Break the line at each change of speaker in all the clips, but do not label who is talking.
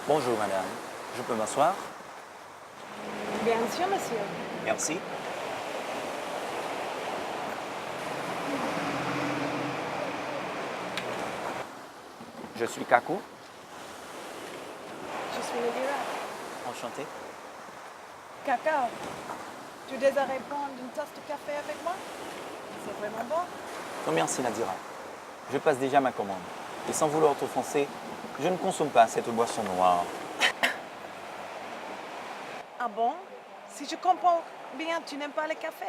Bonjour madame, je peux m'asseoir?
Bien sûr, monsieur.
Merci. Je suis Kaku,
Je suis Nadira.
enchanté.
Cacao, tu désires prendre une tasse de café avec moi? C'est vraiment bon.
Non merci Nadira, je passe déjà ma commande. Et sans vouloir t'offenser, je ne consomme pas cette boisson noire.
Ah bon? Si je comprends bien, tu n'aimes pas le café.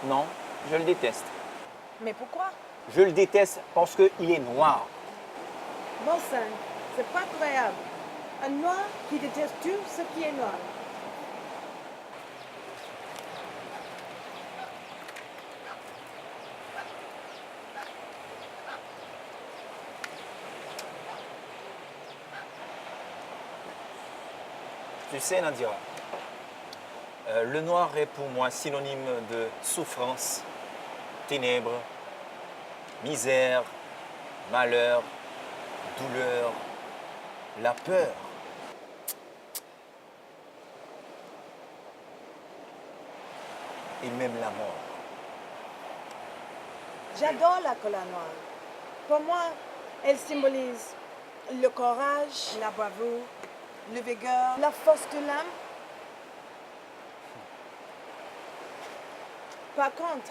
Non, je le déteste.
Mais pourquoi?
Je le déteste parce qu'il est noir.
Bon sang, c'est pas croyable. Un noir qui déteste tout ce qui est noir.
Tu sais Nadira, le noir est pour moi synonyme de souffrance, ténèbres, misère, malheur, douleur, la peur. Et même la mort.
J'adore la couleur noire. Pour moi, elle symbolise le courage, la bravoure, le vigueur, la force de l'âme. Par contre,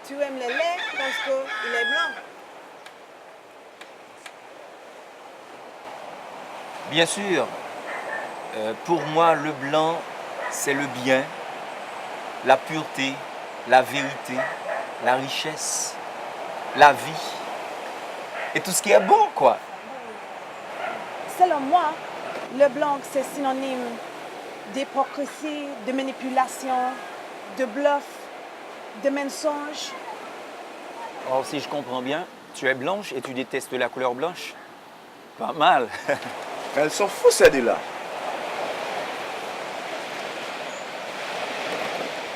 tu aimes le lait parce qu'il est blanc.
Bien sûr, pour moi, le blanc, c'est le bien, la pureté, la vérité, la richesse, la vie et tout ce qui est bon, quoi.
Selon moi, le blanc, c'est synonyme d'hypocrisie, de manipulation, de bluff, de mensonge.
Or, si je comprends bien, tu es blanche et tu détestes la couleur blanche. Pas mal.
Elle s'en fout, celle-là.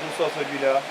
Bonsoir celui-là.